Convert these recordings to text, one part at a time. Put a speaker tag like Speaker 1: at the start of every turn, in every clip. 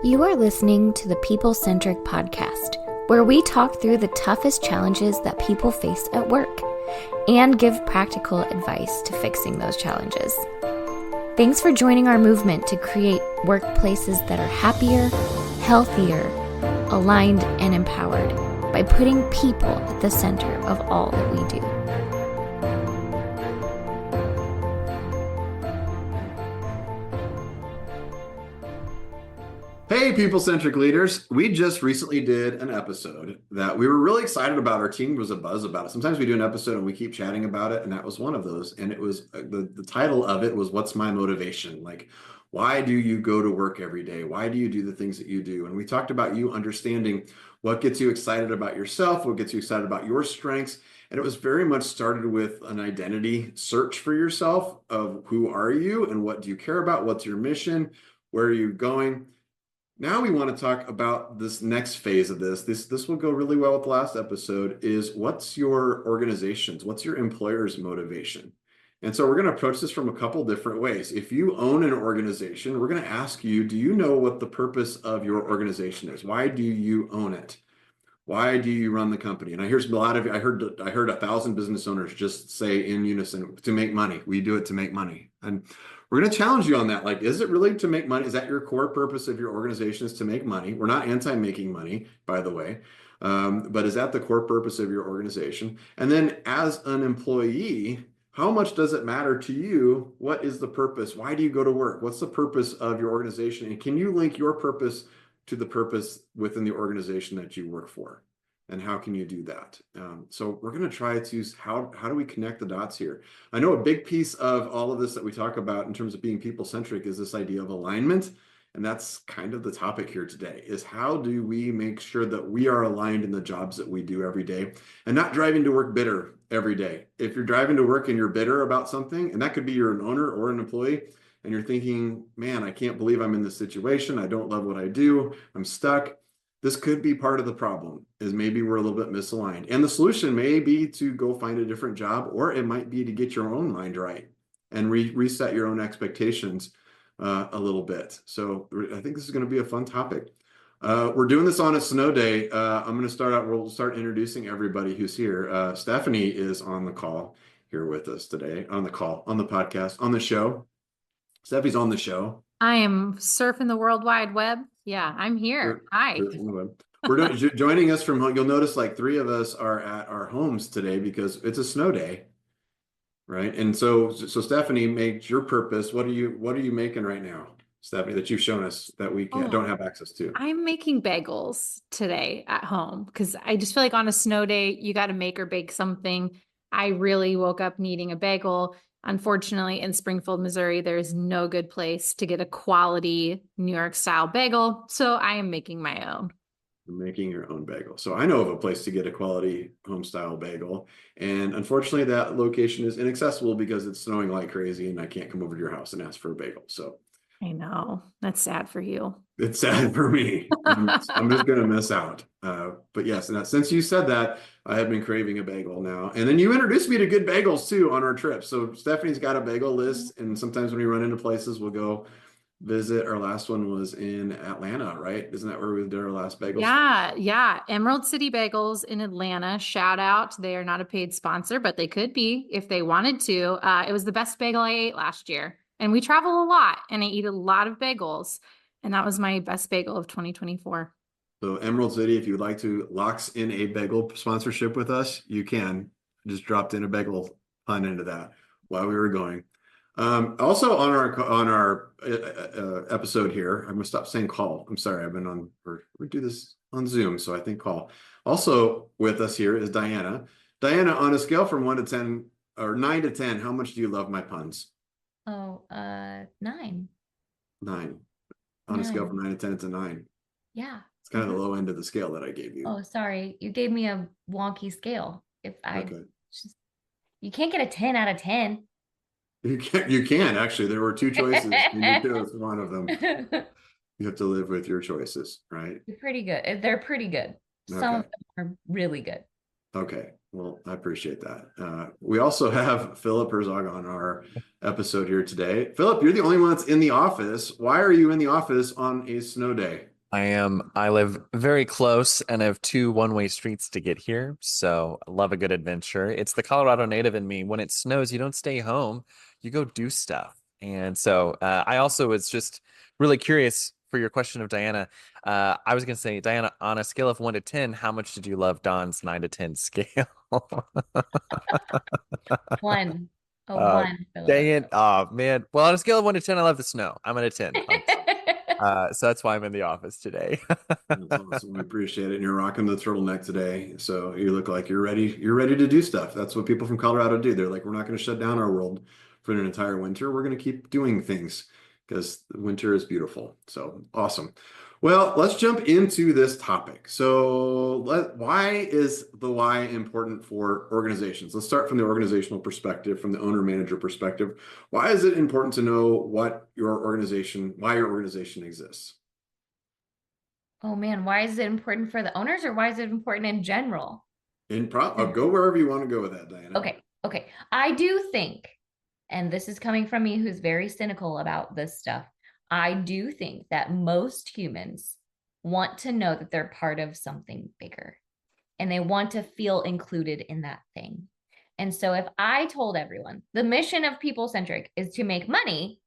Speaker 1: You are listening to the People Centric Podcast, where we talk through the toughest challenges that people face at work and give practical advice to fixing those challenges. Thanks for joining our movement to create workplaces that are happier, healthier, aligned, and empowered by putting people at the center of all that we do.
Speaker 2: Hey, people-centric leaders. We just recently did an episode that we were really excited about. Our team was abuzz about it. Sometimes we do an episode and we keep chatting about it, and that was one of those. And it was the title of it was "What's My Motivation?" Like, why do you go to work every day? Why do you do the things that you do? And we talked about you understanding what gets you excited about yourself, what gets you excited about your strengths. And it was very much started with an identity search for yourself of who are you and what do you care about? What's your mission? Where are you going? Now we want to talk about this next phase of this. This will go really well with the last episode, is what's your organization's, what's your employer's motivation? And so we're going to approach this from a couple different ways. If you own an organization, we're going to ask you, do you know what the purpose of your organization is? Why do you own it? Why do you run the company? And I hear a lot of, I heard 1,000 business owners just say in unison, to make money. We do it to make money. And we're going to challenge you on that. Like, is it really to make money? Is that your core purpose of your organization, is to make money? We're not anti-making money, by the way. But is that the core purpose of your organization? And then as an employee, how much does it matter to you? What is the purpose? Why do you go to work? What's the purpose of your organization? And can you link your purpose to the purpose within the organization that you work for? And how can you do that? So we're going to try to, how do we connect the dots here? I know a big piece of all of this that we talk about in terms of being people-centric is this idea of alignment. And that's kind of the topic here today, is how do we make sure that we are aligned in the jobs that we do every day and not driving to work bitter every day. If you're driving to work and you're bitter about something, and that could be you're an owner or an employee, and you're thinking, man, I can't believe I'm in this situation. I don't love what I do. I'm stuck. This could be part of the problem, is maybe we're a little bit misaligned. And the solution may be to go find a different job, or it might be to get your own mind right and reset your own expectations a little bit. So I think this is going to be a fun topic. We're doing this on a snow day. I'm going to start out, we'll start introducing everybody who's here. Stephanie is on the call here with us today, on the podcast, on the show. Steffi's on the show.
Speaker 3: I am surfing the World Wide Web. Yeah, I'm here. Hi.
Speaker 2: We're joining us from home. You'll notice like three of us are at our homes today because it's a snow day, right? And so Stephanie, makes your purpose. What are you making right now, Stephanie, that you've shown us that we don't have access to?
Speaker 3: I'm making bagels today at home because I just feel like on a snow day, you got to make or bake something. I really woke up needing a bagel. Unfortunately, in Springfield, Missouri, there's no good place to get a quality New York style bagel. So I am making my own.
Speaker 2: You're making your own bagel. So I know of a place to get a quality home style bagel. And unfortunately, that location is inaccessible because it's snowing like crazy and I can't come over to your house and ask for a bagel. So
Speaker 3: I know, that's sad for you.
Speaker 2: It's sad for me. I'm just going to miss out. But yes, and since you said that, I have been craving a bagel now. And then you introduced me to good bagels too on our trip. So Stephanie's got a bagel list. And sometimes when we run into places, we'll go visit. Our last one was in Atlanta, right? Isn't that where we did our last bagel?
Speaker 3: Yeah. Emerald City Bagels in Atlanta. Shout out. They are not a paid sponsor, but they could be if they wanted to. It was the best bagel I ate last year. And we travel a lot and I eat a lot of bagels. And that was my best bagel of 2024.
Speaker 2: So Emerald City, if you'd like to locks in a bagel sponsorship with us, you can. Just dropped in a bagel pun into that while we were going. Also on our episode here, I'm gonna stop saying call. I'm sorry, I've been on, we do this on Zoom, so I think call. Also with us here is Diana. Diana, on a scale from 1 to 10 or 9 to 10, how much do you love my puns?
Speaker 1: 9.
Speaker 2: 9. On a scale from 9 to 10, it's a 9.
Speaker 1: Yeah.
Speaker 2: It's kind of the low end of the scale that I gave you.
Speaker 1: Oh, sorry. You gave me a wonky scale. You can't get a 10 out of 10.
Speaker 2: You can actually. There were two choices. You chose one of them. You have to live with your choices, right?
Speaker 1: They're pretty good. They're pretty good. Some of them are really good.
Speaker 2: Okay. Well, I appreciate that. We also have Philip Herzog on our episode here today. Philip, you're the only one that's in the office. Why are you in the office on a snow day?
Speaker 4: I live very close and have two one-way streets to get here. So I love a good adventure. It's the Colorado native in me. When it snows, you don't stay home, you go do stuff. And so I also was just really curious for your question of Diana. I was going to say, Diana, on a scale of 1 to 10, how much did you love Don's 9 to 10 scale?
Speaker 1: One. A
Speaker 4: Uh,
Speaker 1: one,
Speaker 4: dang
Speaker 1: Philip.
Speaker 4: it. Oh, man. Well, on a scale of 1 to 10, I love the snow. I'm at a 10 on the snow. So that's why I'm in the office today.
Speaker 2: That's awesome. We appreciate it. And you're rocking the turtleneck today. So you look like you're ready to do stuff. That's what people from Colorado do. They're like, we're not going to shut down our world for an entire winter. We're going to keep doing things because winter is beautiful. So awesome. Well, let's jump into this topic. So why is the why important for organizations? Let's start from the organizational perspective, from the owner manager perspective. Why is it important to know why your organization exists?
Speaker 1: Oh man, why is it important for the owners or why is it important in general?
Speaker 2: I'll go wherever you want to go with that, Diana.
Speaker 1: Okay. I do think, and this is coming from me who's very cynical about this stuff, I do think that most humans want to know that they're part of something bigger and they want to feel included in that thing. And so if I told everyone the mission of People Centric is to make money,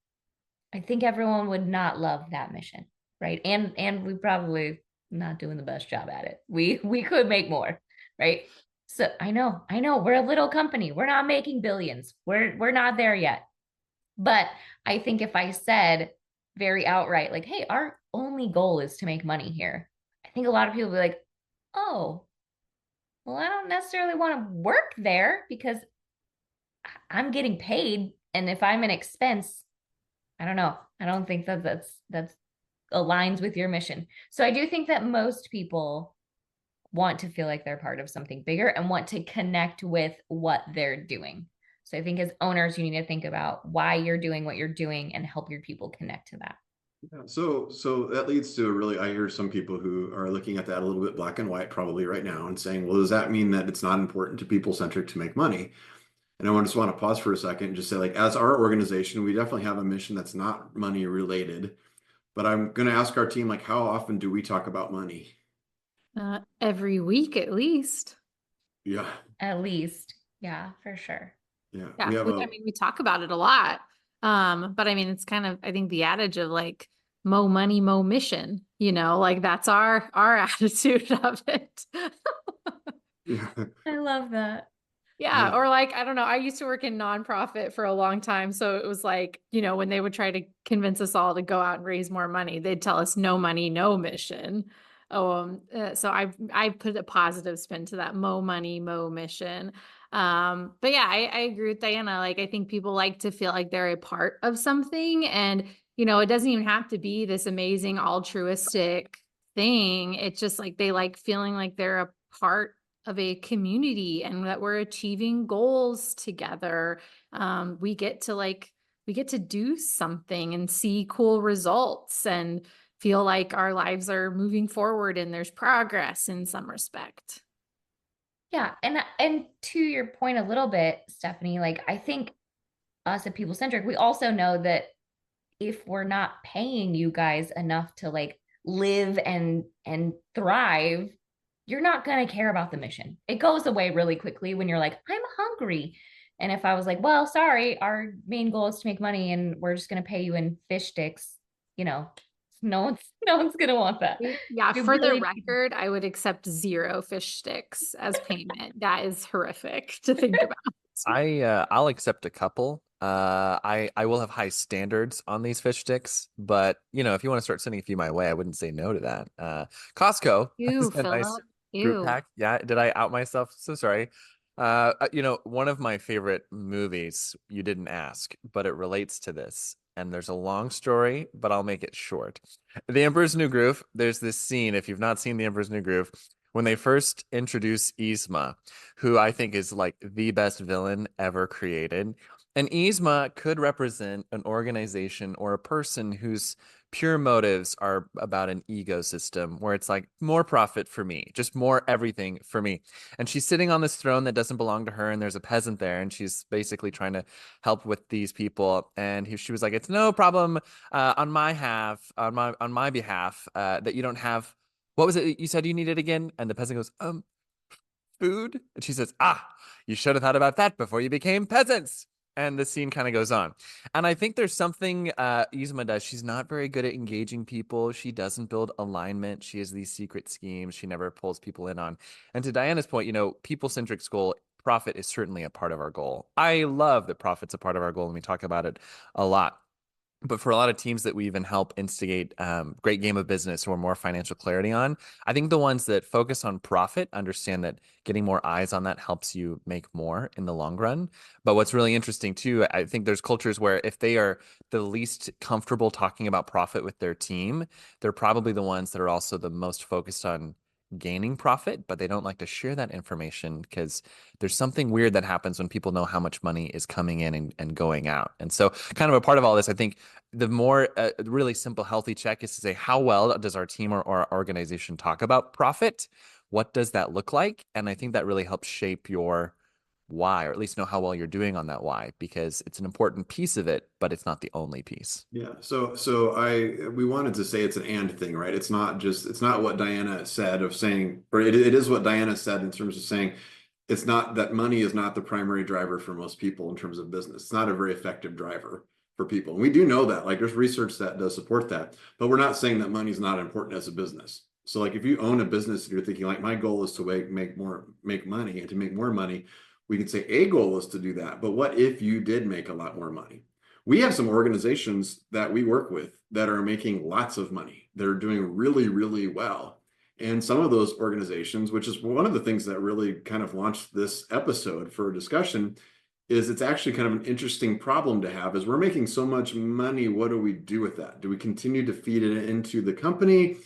Speaker 1: I think everyone would not love that mission, right? And we probably not doing the best job at it. We could make more, right? So I know we're a little company. We're not making billions. We're not there yet. But I think if I said very outright, like, hey, our only goal is to make money here, I think a lot of people would be like, oh, well, I don't necessarily want to work there because I'm getting paid. And if I'm an expense, I don't know. I don't think that that's aligns with your mission. So I do think that most people want to feel like they're part of something bigger and want to connect with what they're doing. So I think as owners, you need to think about why you're doing what you're doing and help your people connect to that.
Speaker 2: Yeah, so that leads to I hear some people who are looking at that a little bit black and white probably right now and saying, well, does that mean that it's not important to people centric to make money? And just want to pause for a second and just say, like, as our organization, we definitely have a mission that's not money related. But I'm going to ask our team, like, how often do we talk about money?
Speaker 3: Every week at least.
Speaker 2: Yeah.
Speaker 1: At least. Yeah, for sure.
Speaker 2: Yeah.
Speaker 3: Yeah. We talk about it a lot. But I mean, it's kind of, I think the adage of like, mo money, mo mission, like that's our attitude of it.
Speaker 2: Yeah.
Speaker 1: I love that.
Speaker 3: Yeah. Or like, I don't know. I used to work in nonprofit for a long time. So it was like, when they would try to convince us all to go out and raise more money, they'd tell us no money, no mission. So I put a positive spin to that mo money, mo mission. But yeah, I agree with Diana. Like, I think people like to feel like they're a part of something and, it doesn't even have to be this amazing altruistic thing. It's just like, they like feeling like they're a part of a community and that we're achieving goals together. We get to do something and see cool results and feel like our lives are moving forward and there's progress in some respect.
Speaker 1: Yeah. And to your point a little bit, Stephanie, like I think us at People Centric, we also know that if we're not paying you guys enough to like live and thrive, you're not going to care about the mission. It goes away really quickly when you're like, I'm hungry. And if I was like, well, sorry, our main goal is to make money and we're just going to pay you in fish sticks, no one's going to want that.
Speaker 3: Yeah. For the record, I would accept 0 fish sticks as payment. That is horrific to think about.
Speaker 4: I'll accept a couple. I will have high standards on these fish sticks, but if you want to start sending a few my way, I wouldn't say no to that. Costco
Speaker 3: Ew,
Speaker 4: has a nice
Speaker 3: Philip.
Speaker 4: fruit
Speaker 3: Ew.
Speaker 4: pack. Yeah, did I out myself? So sorry. One of my favorite movies, you didn't ask, but it relates to this. And there's a long story, but I'll make it short. The Emperor's New Groove, there's this scene, if you've not seen The Emperor's New Groove, when they first introduce Yzma, who I think is like the best villain ever created. An ISMA could represent an organization or a person whose pure motives are about an ecosystem where it's like more profit for me, just more everything for me. And she's sitting on this throne that doesn't belong to her, and there's a peasant there, and she's basically trying to help with these people. And she was like, "It's no problem on my behalf that you don't have. What was it you said you needed again?" And the peasant goes, food. And she says, you should have thought about that before you became peasants. And the scene kind of goes on. And I think there's something Yzma does. She's not very good at engaging people. She doesn't build alignment. She has these secret schemes she never pulls people in on. And to Diana's point, people-centric goal, profit is certainly a part of our goal. I love that profit's a part of our goal, and we talk about it a lot. But for a lot of teams that we even help instigate great game of business or more financial clarity on, I think the ones that focus on profit understand that getting more eyes on that helps you make more in the long run. But what's really interesting too, I think there's cultures where if they are the least comfortable talking about profit with their team, they're probably the ones that are also the most focused on gaining profit, but they don't like to share that information because there's something weird that happens when people know how much money is coming in and going out. And so kind of a part of all this, I think the more really simple, healthy check is to say, how well does our team or our organization talk about profit? What does that look like? And I think that really helps shape your why, or at least know how well you're doing on that why, because it's an important piece of it, but it's not the only piece.
Speaker 2: Yeah. So we wanted to say it's an and thing, right? It's not what Diana said of saying, or it is what Diana said in terms of saying, it's not that money is not the primary driver for most people in terms of business. It's not a very effective driver for people. And we do know that, like there's research that does support that, but we're not saying that money is not important as a business. So like if you own a business and you're thinking like my goal is to make money, and to make more money, we can say a goal is to do that. But what if you did make a lot more money? We have some organizations that we work with that are making lots of money. They're doing really, really well. And some of those organizations, which is one of the things that really kind of launched this episode for a discussion, is it's actually kind of an interesting problem to have is we're making so much money. What do we do with that? Do we continue to feed it into the company?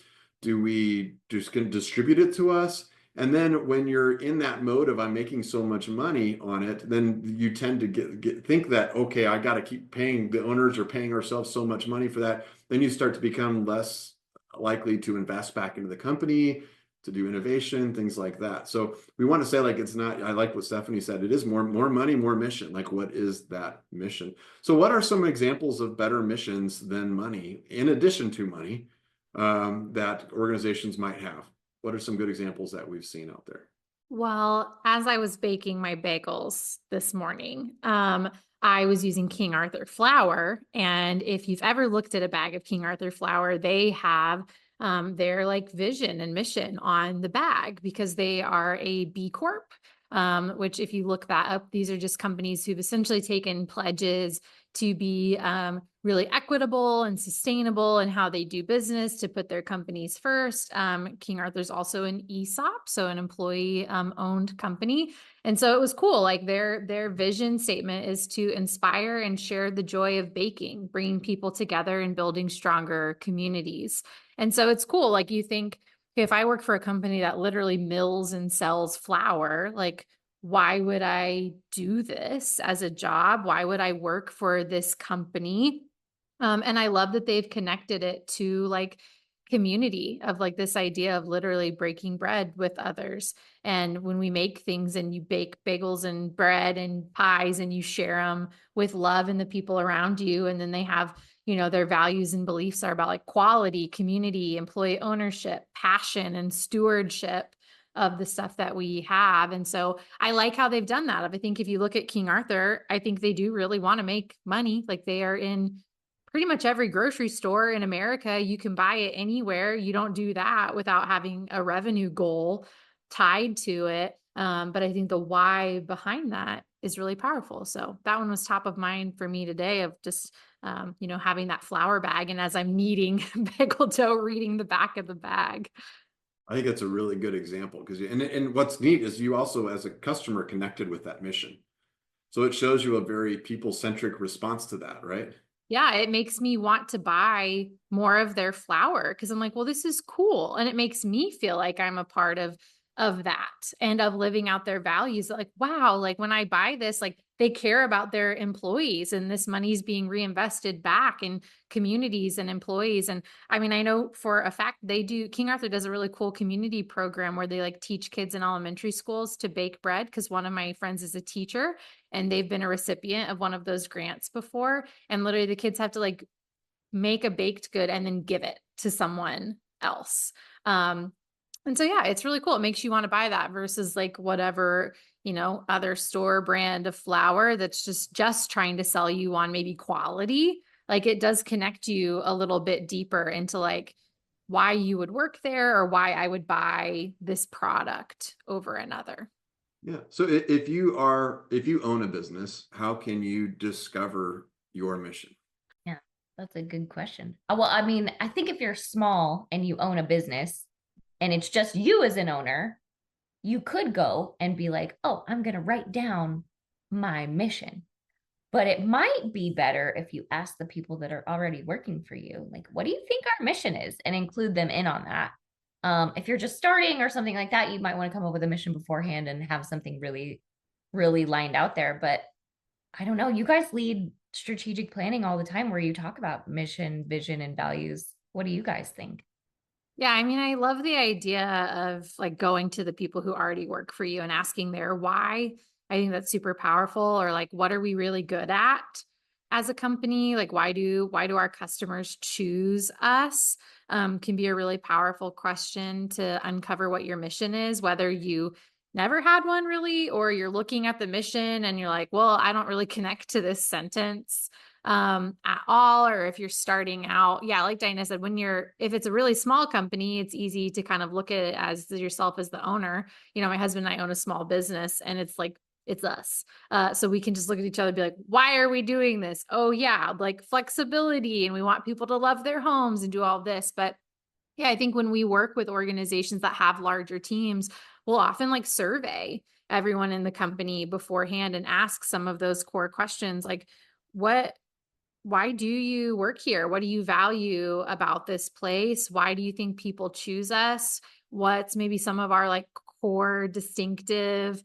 Speaker 2: Do we just distribute it to us? And then when you're in that mode of I'm making so much money on it, then you tend to think that, okay, I got to keep paying, the owners are paying ourselves so much money for that. Then you start to become less likely to invest back into the company, to do innovation, things like that. So we want to say like, it's not, I like what Stephanie said, it is more money, more mission. Like what is that mission? So what are some examples of better missions than money, in addition to money, that organizations might have? What are some good examples that we've seen out there?
Speaker 3: Well, as I was baking my bagels this morning, I was using King Arthur flour. And if you've ever looked at a bag of King Arthur flour, they have their like vision and mission on the bag because they are a B Corp, which if you look that up, these are just companies who've essentially taken pledges to be really equitable and sustainable in how they do business, to put their companies first. King Arthur's also an ESOP, so an employee owned company. And so it was cool. Like their vision statement is to inspire and share the joy of baking, bringing people together and building stronger communities. And so it's cool. Like you think, if I work for a company that literally mills and sells flour, like why would I do this as a job? Why would I work for this company? And I love that they've connected it to like community of like this idea of literally breaking bread with others. And when we make things and you bake bagels and bread and pies and you share them with love and the people around you, and then they have, their values and beliefs are about like quality, community, employee ownership, passion, and stewardship of the stuff that we have. And so I like how they've done that. I think if you look at King Arthur, I think they do really want to make money. Like they are in pretty much every grocery store in America. You can buy it anywhere. You don't do that without having a revenue goal tied to it. But I think the why behind that is really powerful. So that one was top of mind for me today of just, having that flour bag. And as I'm kneading bagel dough, reading the back of the bag.
Speaker 2: I think that's a really good example because, and what's neat is you also as a customer connected with that mission. So it shows you a very people-centric response to that, right?
Speaker 3: Yeah, it makes me want to buy more of their flour because I'm like, well, this is cool. And it makes me feel like I'm a part of that and of living out their values. Like, wow, like when I buy this, like they care about their employees, and this money is being reinvested back in communities and employees. And I mean, I know for a fact King Arthur does a really cool community program where they like teach kids in elementary schools to bake bread. Because one of my friends is a teacher and they've been a recipient of one of those grants before. And literally the kids have to like make a baked good and then give it to someone else. And so, yeah, it's really cool. It makes you want to buy that versus like whatever, other store brand of flour that's just trying to sell you on maybe quality. Like it does connect you a little bit deeper into like why you would work there or why I would buy this product over another.
Speaker 2: Yeah. So if you own a business, how can you discover your mission?
Speaker 1: Yeah, that's a good question. Well, I mean, I think if you're small and you own a business and it's just you as an owner, you could go and be like, oh, I'm going to write down my mission. But it might be better if you ask the people that are already working for you, like, what do you think our mission is? And include them in on that. If you're just starting or something like that, you might want to come up with a mission beforehand and have something really, really lined out there. But I don't know. You guys lead strategic planning all the time where you talk about mission, vision, and values. What do you guys think?
Speaker 3: Yeah, I mean, I love the idea of like going to the people who already work for you and asking their why. I think that's super powerful. Or like, what are we really good at as a company? Like, why do our customers choose us? Can be a really powerful question to uncover what your mission is, whether you never had one really, or you're looking at the mission and you're like, well, I don't really connect to this sentence at all. Or if you're starting out, yeah, like Diana said, if it's a really small company, it's easy to kind of look at it as yourself as the owner. My husband and I own a small business and it's like, it's us. So we can just look at each other and be like, why are we doing this? Oh yeah, like flexibility, and we want people to love their homes and do all this. But yeah, I think when we work with organizations that have larger teams, we'll often like survey everyone in the company beforehand and ask some of those core questions like, why do you work here? What do you value about this place? Why do you think people choose us? What's maybe some of our like core distinctive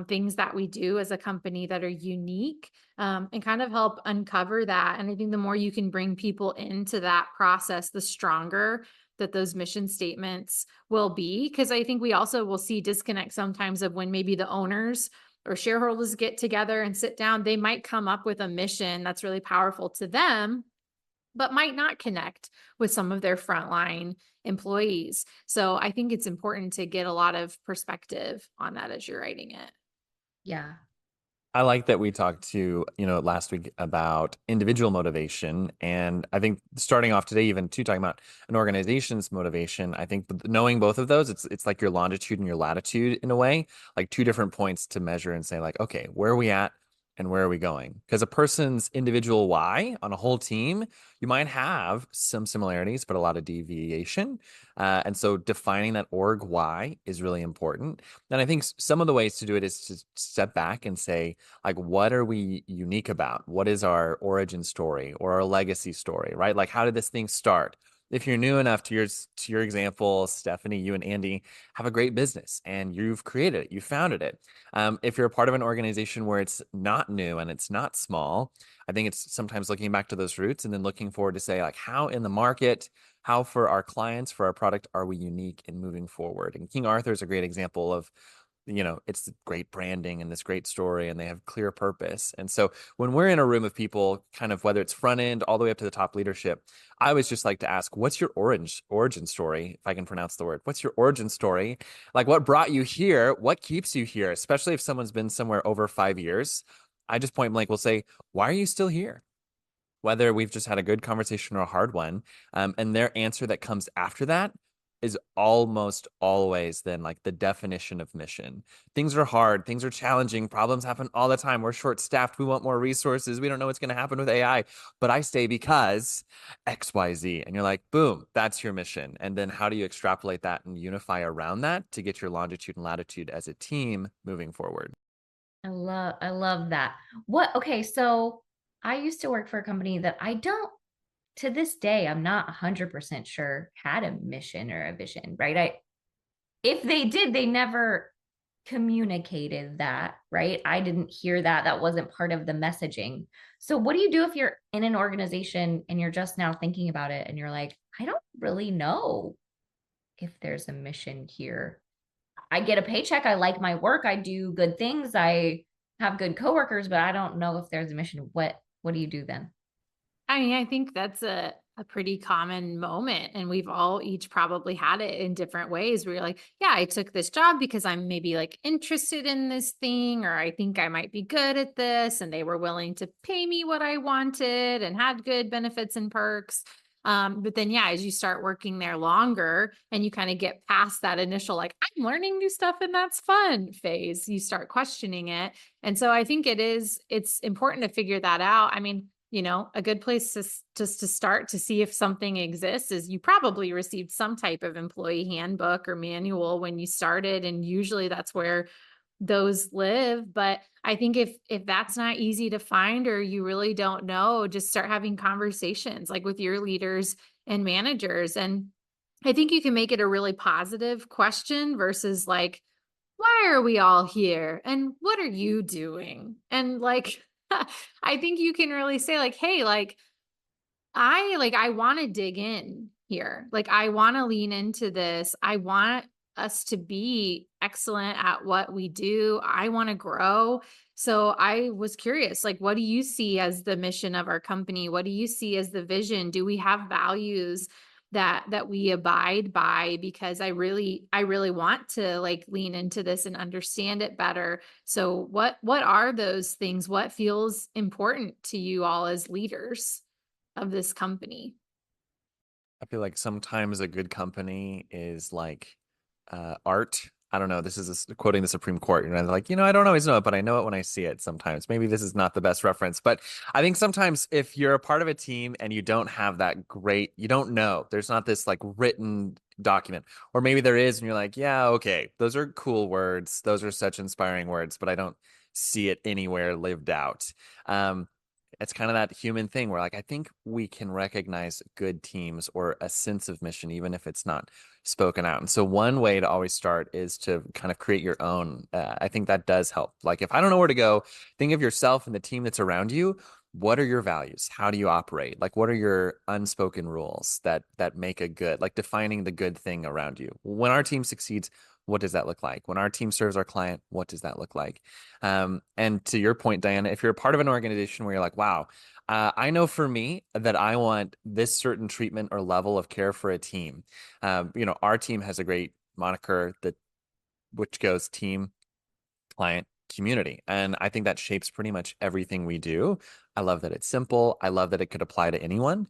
Speaker 3: things that we do as a company that are unique, and kind of help uncover that. And I think the more you can bring people into that process, the stronger that those mission statements will be. Because I think we also will see disconnect sometimes of when maybe the owners or shareholders get together and sit down, they might come up with a mission that's really powerful to them, but might not connect with some of their frontline employees. So I think it's important to get a lot of perspective on that as you're writing it.
Speaker 1: Yeah.
Speaker 4: I like that we talked to, last week about individual motivation. And I think starting off today, even talking about an organization's motivation, I think knowing both of those, it's like your longitude and your latitude in a way, like two different points to measure and say like, okay, where are we at? And where are we going? Because a person's individual why on a whole team, you might have some similarities, but a lot of deviation. And so defining that org why is really important. And I think some of the ways to do it is to step back and say, like, what are we unique about? What is our origin story or our legacy story, right? Like, how did this thing start? If you're new enough to your example, Stephanie, you and Andy have a great business and you've created it, you founded it. If you're a part of an organization where it's not new and it's not small, I think it's sometimes looking back to those roots and then looking forward to say like, how in the market, how for our clients, for our product, are we unique in moving forward? And King Arthur is a great example of, it's great branding and this great story and they have clear purpose. And so when we're in a room of people, kind of whether it's front end all the way up to the top leadership, I always just like to ask, what's your origin story? If I can pronounce the word, what's your origin story? Like what brought you here? What keeps you here? Especially if someone's been somewhere over 5 years, I just point blank will say, why are you still here? Whether we've just had a good conversation or a hard one. And their answer that comes after that is almost always then like the definition of mission. Things are hard, things are challenging, problems happen all the time. We're short-staffed, we want more resources, we don't know what's going to happen with AI, but I stay because XYZ. And you're like, boom, that's your mission. And then how do you extrapolate that and unify around that to get your longitude and latitude as a team moving forward?
Speaker 1: I love that. Okay, so I used to work for a company that to this day, I'm not 100% sure had a mission or a vision, right? If they did, they never communicated that, right? I didn't hear that. That wasn't part of the messaging. So what do you do if you're in an organization and you're just now thinking about it and you're like, I don't really know if there's a mission here. I get a paycheck. I like my work. I do good things. I have good coworkers, but I don't know if there's a mission. What do you do then?
Speaker 3: I mean, I think that's a pretty common moment. And we've all each probably had it in different ways where you're like, yeah, I took this job because I'm maybe like interested in this thing, or I think I might be good at this. And they were willing to pay me what I wanted and had good benefits and perks. But then, yeah, as you start working there longer and you kind of get past that initial, like, I'm learning new stuff and that's fun phase, you start questioning it. And so I think it's important to figure that out. I mean, a good place to start to see if something exists is you probably received some type of employee handbook or manual when you started. And usually that's where those live. But I think if that's not easy to find, or you really don't know, just start having conversations like with your leaders and managers. And I think you can make it a really positive question versus like, why are we all here? And what are you doing? And like, I think you can really say like, hey, I want to dig in here. Like, I want to lean into this. I want us to be excellent at what we do. I want to grow. So I was curious, like, what do you see as the mission of our company? What do you see as the vision? Do we have values that we abide by? Because I really want to like lean into this and understand it better. So what are those things? What feels important to you all as leaders of this company?
Speaker 4: I feel like sometimes a good company is like art. I don't know. This is quoting the Supreme Court. Like, I don't always know it, but I know it when I see it sometimes. Maybe this is not the best reference, but I think sometimes if you're a part of a team and you don't have that great, you don't know, there's not this like written document, or maybe there is and you're like, yeah, okay, those are cool words. Those are such inspiring words, but I don't see it anywhere lived out. It's kind of that human thing where like I think we can recognize good teams or a sense of mission even if it's not spoken out. And so one way to always start is to kind of create your own. I think that does help. Like if I don't know where to go, think of yourself and the team that's around you. What are your values? How do you operate? Like what are your unspoken rules that make a good, like defining the good thing around you? When our team succeeds, what does that look like? When our team serves our client, what does that look like? And to your point, Diana, if you're a part of an organization where you're like, wow, I know for me that I want this certain treatment or level of care for a team. Our team has a great moniker which goes team, client, community. And I think that shapes pretty much everything we do. I love that it's simple. I love that it could apply to anyone.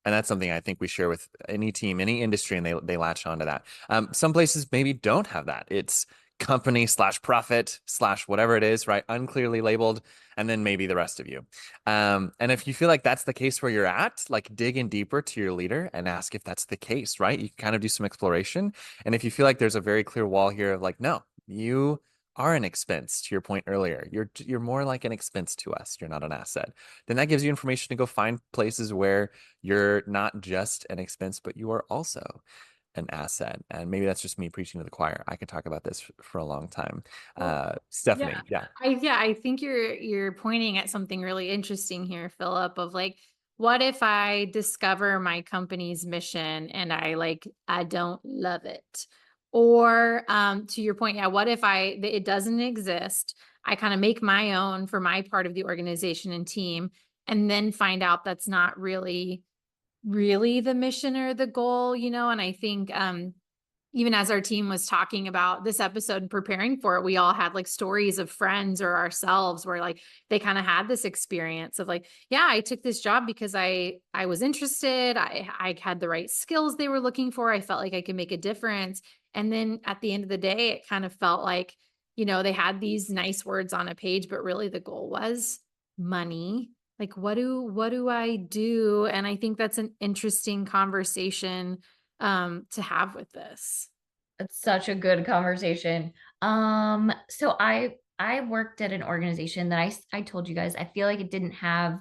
Speaker 4: And that's something I think we share with any team, any industry, and they latch onto that. Some places maybe don't have that. It's company/profit/ whatever it is, right? Unclearly labeled, and then maybe the rest of you. And if you feel like that's the case where you're at, like dig in deeper to your leader and ask if that's the case, right? You can kind of do some exploration. And if you feel like there's a very clear wall here of like, no, you are an expense, to your point earlier, you're more like an expense to us, you're not an asset, then that gives you information to go find places where you're not just an expense, but you are also an asset. And maybe that's just me preaching to the choir. I could talk about this for a long time. Stephanie, yeah.
Speaker 3: I think you're pointing at something really interesting here, Philip, of like, what if I discover my company's mission and I don't love it? Or to your point, yeah, what if it doesn't exist? I kind of make my own for my part of the organization and team, and then find out that's not really the mission or the goal, and I think even as our team was talking about this episode and preparing for it, we all had like stories of friends or ourselves where like they kind of had this experience of like, yeah, I took this job because I was interested. I had the right skills they were looking for. I felt like I could make a difference. And then at the end of the day, it kind of felt like, they had these nice words on a page, but really the goal was money. Like, what do I do? And I think that's an interesting conversation to have with this.
Speaker 1: It's such a good conversation. So I worked at an organization that I told you guys, I feel like it didn't have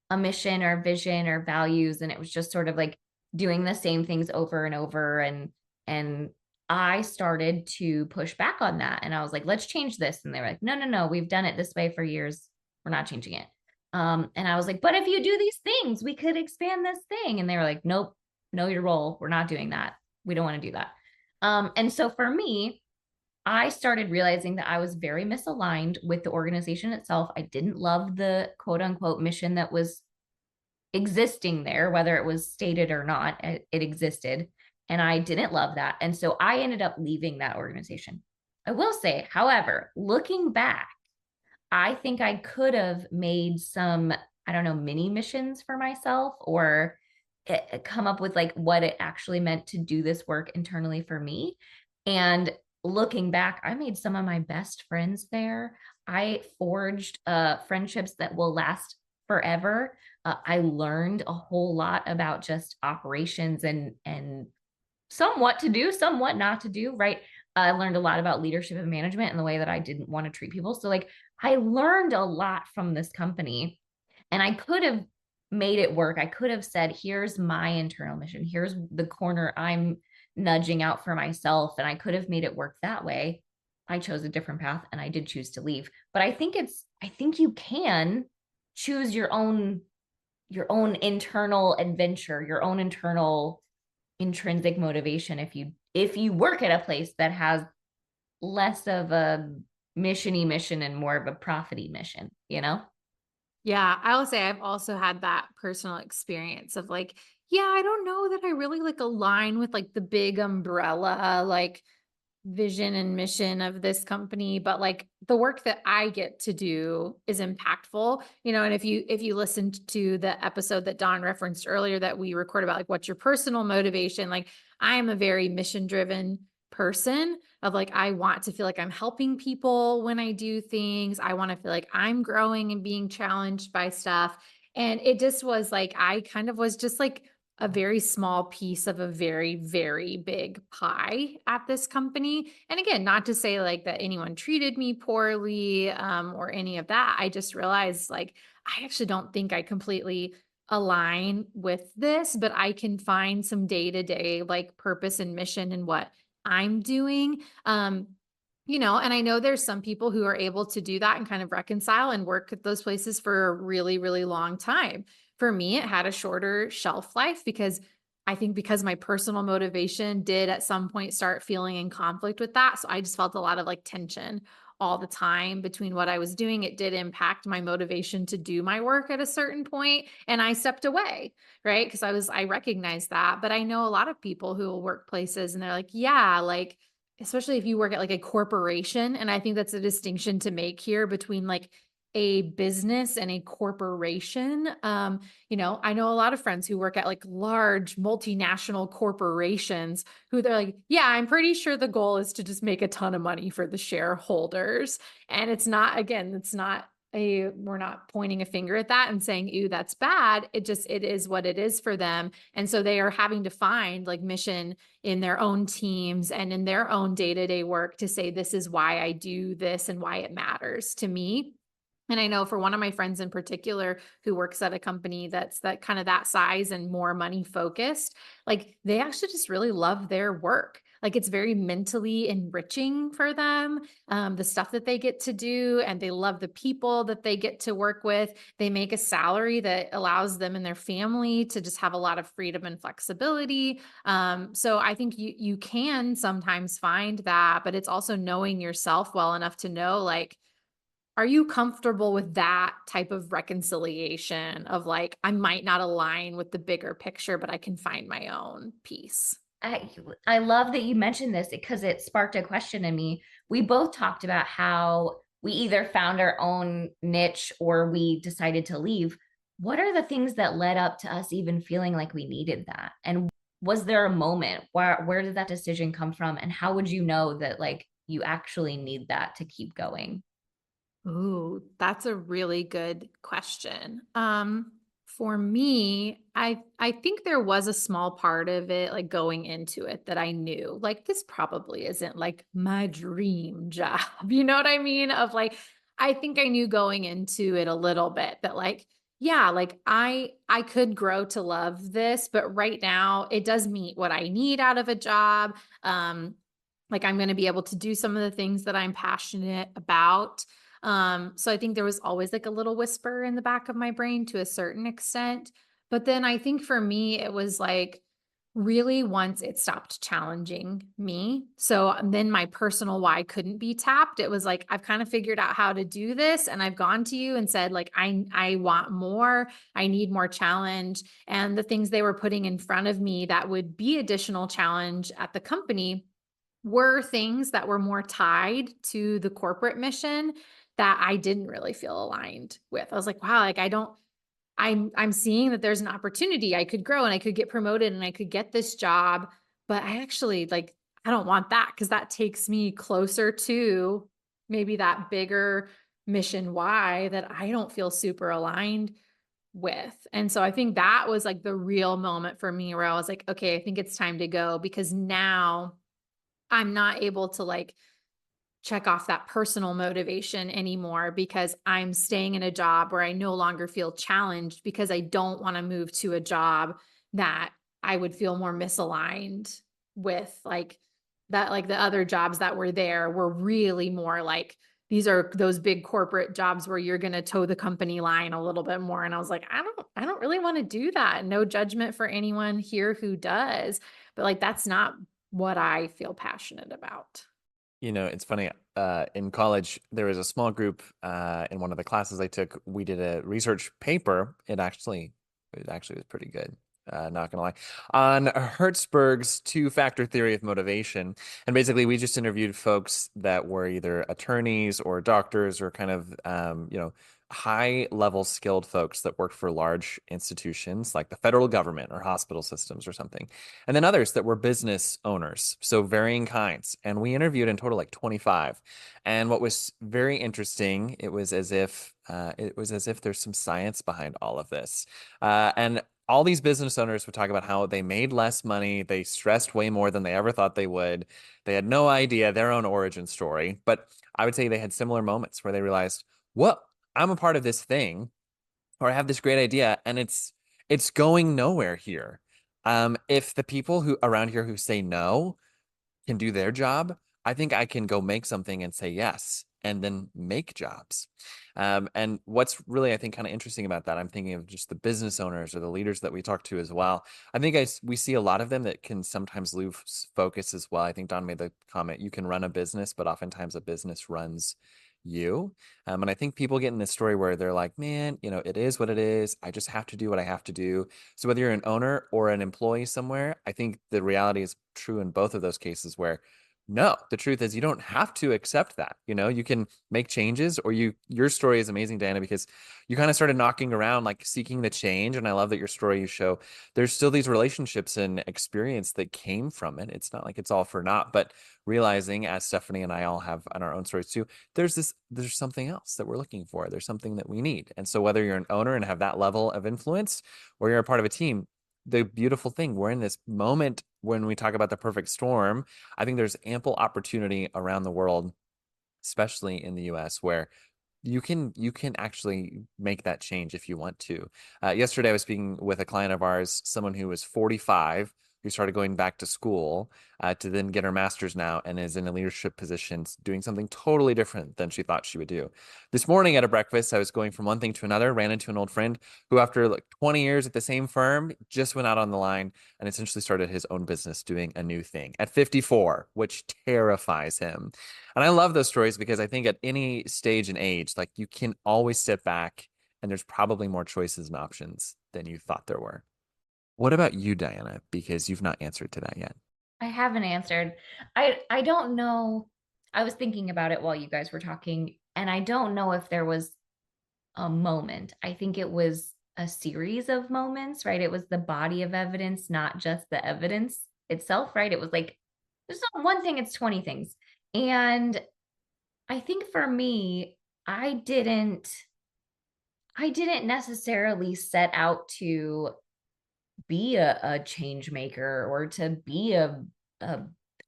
Speaker 1: a mission or vision or values, and it was just sort of like doing the same things over and over and I started to push back on that. And I was like, let's change this. And they were like, no, we've done it this way for years. We're not changing it. And I was like, but if you do these things, we could expand this thing. And they were like, nope, know your role. We're not doing that. We don't want to do that. And so for me, I started realizing that I was very misaligned with the organization itself. I didn't love the quote unquote mission that was existing there, whether it was stated or not, it existed. And I didn't love that. And so I ended up leaving that organization. I will say, however, looking back, I think I could have made some, I don't know, mini missions for myself, or come up with like what it actually meant to do this work internally for me. And looking back, I made some of my best friends there. I forged friendships that will last forever. I learned a whole lot about just operations and somewhat to do, somewhat not to do, right? I learned a lot about leadership and management and the way that I didn't want to treat people. So like I learned a lot from this company, and I could have made it work. I could have said, here's my internal mission. Here's the corner I'm nudging out for myself. And I could have made it work that way. I chose a different path and I did choose to leave. But I think you can choose your own internal adventure, your own internal intrinsic motivation if you work at a place that has less of a mission-y mission and more of a profit-y mission, you know?
Speaker 3: Yeah, I will say I've also had that personal experience of like, yeah, I don't know that I really like align with like the big umbrella, like vision and mission of this company, but like the work that I get to do is impactful, and if you listened to the episode that Dawn referenced earlier that we recorded about like what's your personal motivation, like I am a very mission driven person of like I want to feel like I'm helping people when I do things. I want to feel like I'm growing and being challenged by stuff. And it just was like I kind of was just like a very small piece of a very, very big pie at this company. And again, not to say like that anyone treated me poorly or any of that. I just realized like, I actually don't think I completely align with this, but I can find some day-to-day like purpose and mission in what I'm doing. And I know there's some people who are able to do that and kind of reconcile and work at those places for a really, really long time. For me, it had a shorter shelf life because my personal motivation did at some point start feeling in conflict with that. So I just felt a lot of like tension all the time between what I was doing. It did impact my motivation to do my work at a certain point, and I stepped away, right? Because I recognized that. But I know a lot of people who will work places and they're like, yeah, like, especially if you work at like a corporation. And I think that's a distinction to make here between like a business and a corporation. I know a lot of friends who work at like large multinational corporations who they're like, yeah, I'm pretty sure the goal is to just make a ton of money for the shareholders. And we're not pointing a finger at that and saying, ew, that's bad. It is what it is for them. And so they are having to find like mission in their own teams and in their own day-to-day work to say, this is why I do this and why it matters to me. And I know for one of my friends in particular who works at a company that's that kind of that size and more money focused, like they actually just really love their work. Like it's very mentally enriching for them, the stuff that they get to do, and they love the people that they get to work with. They make a salary that allows them and their family to just have a lot of freedom and flexibility. So I think you can sometimes find that, but it's also knowing yourself well enough to know like, are you comfortable with that type of reconciliation of like, I might not align with the bigger picture, but I can find my own piece?
Speaker 1: I love that you mentioned this because it sparked a question in me. We both talked about how we either found our own niche or we decided to leave. What are the things that led up to us even feeling like we needed that? And was there a moment where did that decision come from? And how would you know that like you actually need that to keep going?
Speaker 3: Ooh, that's a really good question. For me, I think there was a small part of it, like going into it that I knew, like, this probably isn't like my dream job. You know what I mean? Of like, I think I knew going into it a little bit that like, yeah, like I could grow to love this, but right now it does meet what I need out of a job. Like I'm going to be able to do some of the things that I'm passionate about. So I think there was always like a little whisper in the back of my brain to a certain extent. But then I think for me, it was like really once it stopped challenging me. So then my personal why couldn't be tapped. It was like, I've kind of figured out how to do this. And I've gone to you and said, like, I want more, I need more challenge. And the things they were putting in front of me that would be additional challenge at the company were things that were more tied to the corporate mission that I didn't really feel aligned with. I was like, wow, like I'm seeing that there's an opportunity I could grow and I could get promoted and I could get this job, but I actually like, I don't want that because that takes me closer to maybe that bigger mission why that I don't feel super aligned with. And so I think that was like the real moment for me where I was like, okay, I think it's time to go because now I'm not able to like check off that personal motivation anymore because I'm staying in a job where I no longer feel challenged because I don't want to move to a job that I would feel more misaligned with like that, like the other jobs that were there were really more like, these are those big corporate jobs where you're going to toe the company line a little bit more. And I was like, I don't really want to do that. No judgment for anyone here who does, but like, that's not what I feel passionate about.
Speaker 4: It's funny. In college, there was a small group in one of the classes I took. We did a research paper. It actually was pretty good. Not gonna lie, on Hertzberg's two-factor theory of motivation. And basically, we just interviewed folks that were either attorneys or doctors or kind of, high-level skilled folks that worked for large institutions like the federal government or hospital systems or something. And then others that were business owners, so varying kinds. And we interviewed in total like 25. And what was very interesting, it was as if there's some science behind all of this. And all these business owners would talk about how they made less money, they stressed way more than they ever thought they would. They had no idea their own origin story. But I would say they had similar moments where they realized, whoa, I'm a part of this thing, or I have this great idea, and it's going nowhere here. If the people who around here who say no can do their job, I think I can go make something and say yes, and then make jobs. And what's really, I think, kind of interesting about that, I'm thinking of just the business owners or the leaders that we talk to as well. I think we see a lot of them that can sometimes lose focus as well. I think Don made the comment, you can run a business, but oftentimes a business runs you. And I think people get in this story where they're like, man, it is what it is. I just have to do what I have to do. So whether you're an owner or an employee somewhere, I think the reality is true in both of those cases where no, the truth is you don't have to accept that. You can make changes, or your story is amazing, Diana, because you kind of started knocking around, like seeking the change. And I love that your story, you show there's still these relationships and experience that came from it. It's not like it's all for naught, but realizing, as Stephanie and I all have on our own stories too, there's something else that we're looking for. There's something that we need. And so whether you're an owner and have that level of influence, or you're a part of a team, the beautiful thing, we're in this moment when we talk about the perfect storm. I think there's ample opportunity around the world, especially in the US, where you can actually make that change if you want to. Yesterday, I was speaking with a client of ours, someone who was 45, who started going back to school to then get her master's now and is in a leadership position doing something totally different than she thought she would do. This morning at a breakfast, I was going from one thing to another, ran into an old friend who, after like 20 years at the same firm, just went out on the line and essentially started his own business doing a new thing at 54, which terrifies him. And I love those stories because I think at any stage and age, like you can always sit back and there's probably more choices and options than you thought there were. What about you, Diana? Because you've not answered to that yet.
Speaker 1: I haven't answered. I don't know. I was thinking about it while you guys were talking, and I don't know if there was a moment. I think it was a series of moments, right? It was the body of evidence, not just the evidence itself, right? It was like, there's not one thing, it's 20 things. And I think for me, I didn't necessarily set out to be a change maker or to be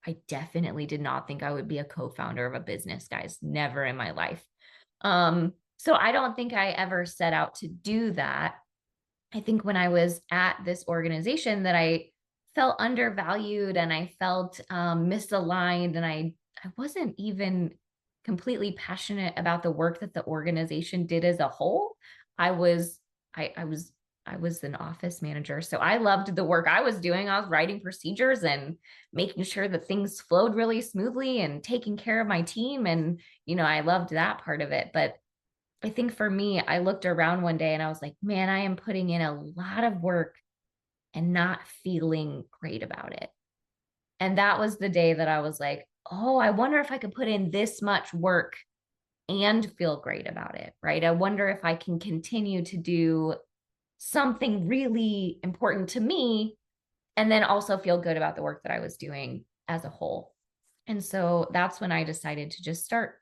Speaker 1: I definitely did not think I would be a co-founder of a business, guys. Never in my life. So I don't think I ever set out to do that. I think when I was at this organization that I felt undervalued and I felt misaligned, and I wasn't even completely passionate about the work that the organization did as a whole. I was an office manager, so I loved the work I was doing. I was writing procedures and making sure that things flowed really smoothly and taking care of my team, and I loved that part of it. But I think for me, I looked around one day and I was like, man, I am putting in a lot of work and not feeling great about it. And that was the day that I was like, oh, I wonder if I could put in this much work and feel great about it, right? I wonder if I can continue to do something really important to me and then also feel good about the work that I was doing as a whole. And so that's when I decided to just start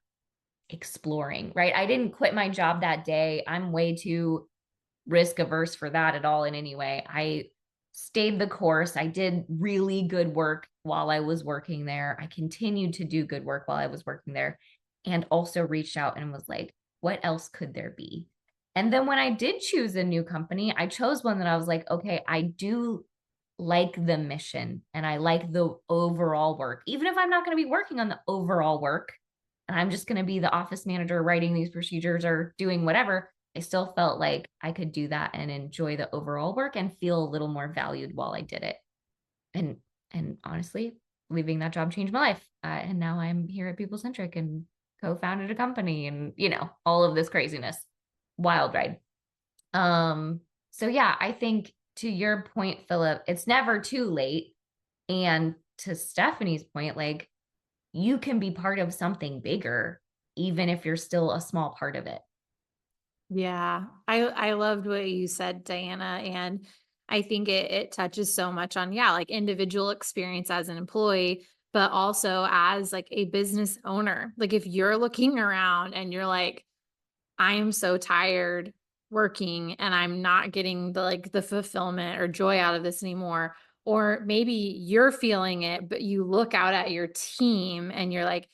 Speaker 1: exploring, right? I didn't quit my job that day. I'm way too risk averse for that at all in any way. I stayed the course. I did really good work while I was working there. I continued to do good work while I was working there, and also reached out and was like, what else could there be? And then when I did choose a new company, I chose one that I was like, okay, I do like the mission and I like the overall work. Even if I'm not going to be working on the overall work and I'm just going to be the office manager writing these procedures or doing whatever, I still felt like I could do that and enjoy the overall work and feel a little more valued while I did it. And honestly, leaving that job changed my life. And now I'm here at People Centric and co-founded a company and, all of this craziness. Wild ride. So yeah, I think to your point, Philip, it's never too late. And to Stephanie's point, like, you can be part of something bigger, even if you're still a small part of it.
Speaker 3: Yeah, I loved what you said, Diana. And I think it touches so much on, like individual experience as an employee, but also as like a business owner. Like if you're looking around and you're like, I am so tired working and I'm not getting the fulfillment or joy out of this anymore. Or maybe you're feeling it, but you look out at your team and you're like,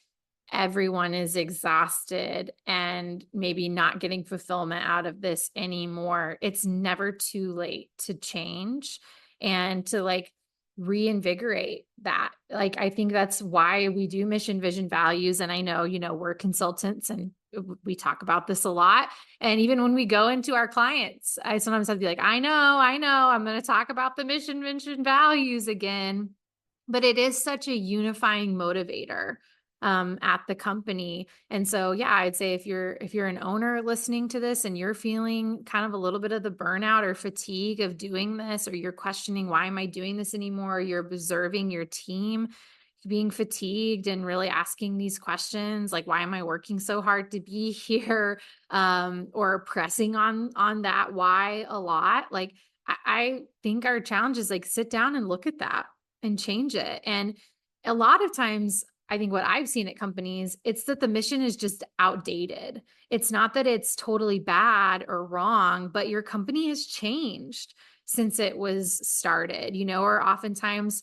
Speaker 3: everyone is exhausted and maybe not getting fulfillment out of this anymore. It's never too late to change and to reinvigorate that. Like, I think that's why we do mission, vision, values. And I know, we're consultants and we talk about this a lot. And even when we go into our clients, I sometimes have to be like, I know, I'm going to talk about the mission, vision, values again. But it is such a unifying motivator at the company. And so, yeah, I'd say if you're an owner listening to this and you're feeling kind of a little bit of the burnout or fatigue of doing this, or you're questioning, why am I doing this anymore? You're observing your team being fatigued and really asking these questions, like, why am I working so hard to be here? Or pressing on that why a lot. Like, I think our challenge is sit down and look at that and change it. And a lot of times, I think what I've seen at companies, it's that the mission is just outdated. It's not that it's totally bad or wrong, but your company has changed since it was started, or oftentimes,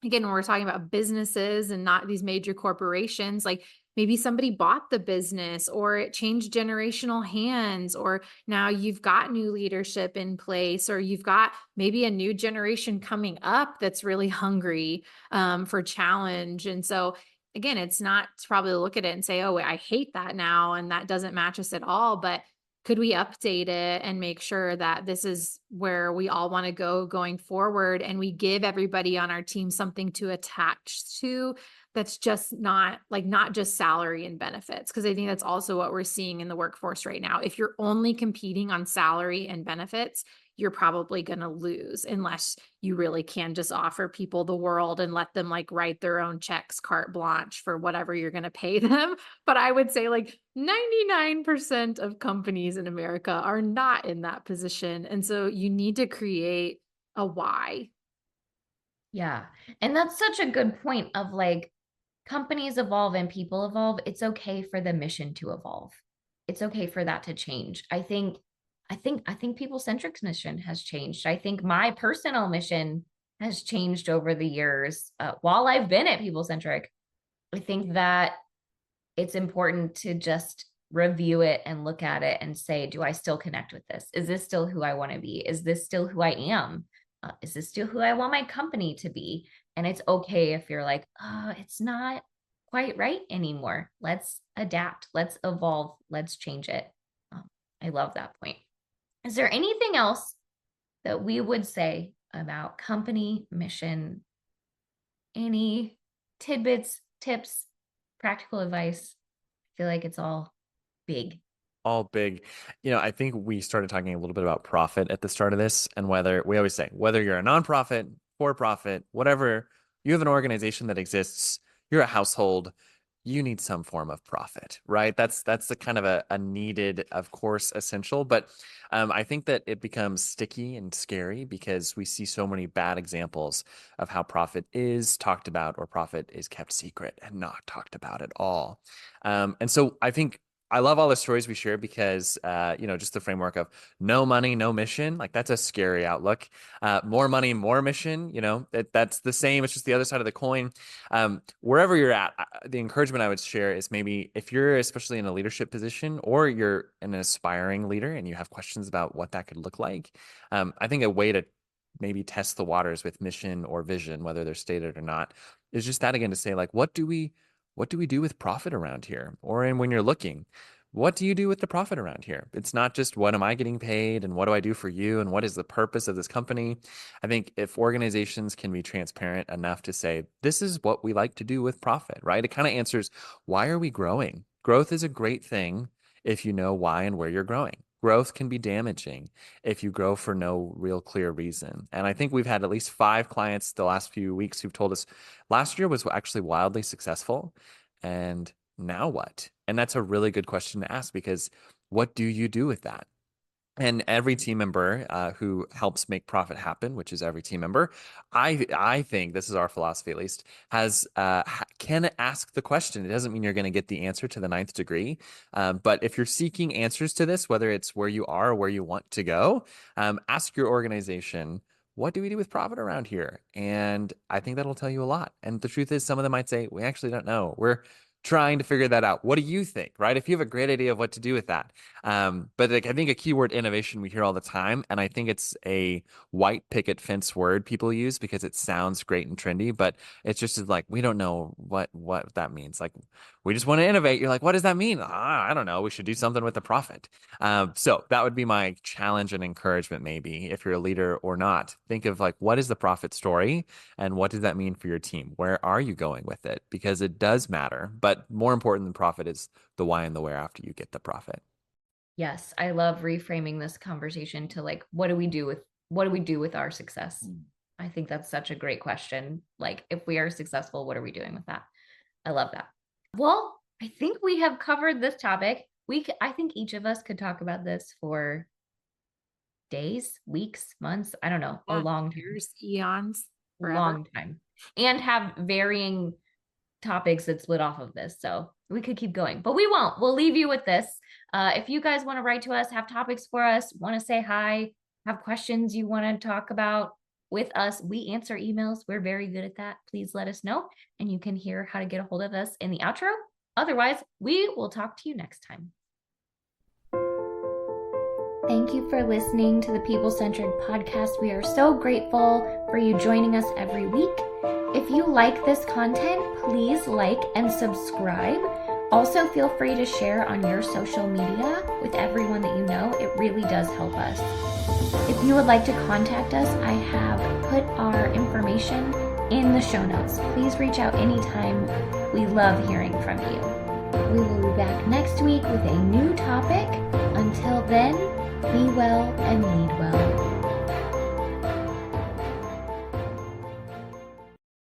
Speaker 3: again, when we're talking about businesses and not these major corporations, like maybe somebody bought the business or it changed generational hands, or now you've got new leadership in place, or you've got maybe a new generation coming up that's really hungry for challenge. And so again, it's not to probably look at it and say, oh, I hate that now and that doesn't match us at all. But could we update it and make sure that this is where we all want to go going forward, and we give everybody on our team something to attach to that's just not just salary and benefits? Because I think that's also what we're seeing in the workforce right now. If you're only competing on salary and benefits, you're probably going to lose unless you really can just offer people the world and let them write their own checks carte blanche for whatever you're going to pay them. But I would say 99% of companies in America are not in that position. And so you need to create a why.
Speaker 1: Yeah. And that's such a good point of companies evolve and people evolve. It's okay for the mission to evolve. It's okay for that to change. I think People Centric's mission has changed. I think my personal mission has changed over the years while I've been at People Centric. I think that it's important to just review it and look at it and say, do I still connect with this? Is this still who I want to be? Is this still who I am? Is this still who I want my company to be? And it's okay if you're like, oh, it's not quite right anymore. Let's adapt, let's evolve, let's change it. I love that point. Is there anything else that we would say about company mission? Any tidbits, tips, practical advice? I feel like it's all big.
Speaker 4: All big. I think we started talking a little bit about profit at the start of this, and whether we always say, whether you're a nonprofit, for profit, whatever, you have an organization that exists, you're a household, you need some form of profit, right? That's the kind of a needed, of course, essential. But I think that it becomes sticky and scary because we see so many bad examples of how profit is talked about or profit is kept secret and not talked about at all. And so I think I love all the stories we share because, just the framework of no money, no mission, like that's a scary outlook. More money, more mission, that's the same. It's just the other side of the coin. Wherever you're at, the encouragement I would share is maybe if you're especially in a leadership position or you're an aspiring leader and you have questions about what that could look like, I think a way to maybe test the waters with mission or vision, whether they're stated or not, is just that again to say like, what do we do with profit around here? Or when you're looking, what do you do with the profit around here? It's not just what am I getting paid and what do I do for you and what is the purpose of this company? I think if organizations can be transparent enough to say, this is what we like to do with profit, right? It kind of answers, why are we growing? Growth is a great thing if you know why and where you're growing. Growth can be damaging if you grow for no real clear reason. And I think we've had at least 5 clients the last few weeks who've told us last year was actually wildly successful. And now what? And that's a really good question to ask because what do you do with that? And every team member who helps make profit happen, which is every team member, I think this is our philosophy at least, can ask the question. It doesn't mean you're going to get the answer to the 9th degree, but if you're seeking answers to this, whether it's where you are or where you want to go, ask your organization, what do we do with profit around here? And I think that'll tell you a lot. And the truth is, some of them might say, we actually don't know. We're trying to figure that out. What do you think, right? If you have a great idea of what to do with that. But I think a keyword innovation we hear all the time, and I think it's a white picket fence word people use because it sounds great and trendy, but it's just like, we don't know what that means. Like, we just want to innovate. You're like, what does that mean? I don't know. We should do something with the profit. So that would be my challenge and encouragement, maybe, if you're a leader or not. Think of like, what is the profit story and what does that mean for your team? Where are you going with it? Because it does matter. But more important than profit is the why and the where after you get the profit.
Speaker 1: Yes, I love reframing this conversation to like, what do we do with our success? I think that's such a great question. Like, if we are successful, what are we doing with that? I love that. Well, I think we have covered this topic. I think each of us could talk about this for days, weeks, months, I don't know, a long time.
Speaker 3: Years, eons, forever.
Speaker 1: Long time, and have varying topics that split off of this. So we could keep going, but we won't. We'll leave you with this. If you guys want to write to us, have topics for us, want to say hi, have questions you want to talk about with us, we answer emails. We're very good at that. Please let us know, and you can hear how to get a hold of us in the outro. Otherwise, we will talk to you next time. Thank you for listening to the People Centric Podcast. We are so grateful for you joining us every week. If you like this content, please like and subscribe. Also, feel free to share on your social media with everyone that you know. It really does help us. If you would like to contact us, I have put our information in the show notes. Please reach out anytime. We love hearing from you. We will be back next week with a new topic. Until then, be well and lead well.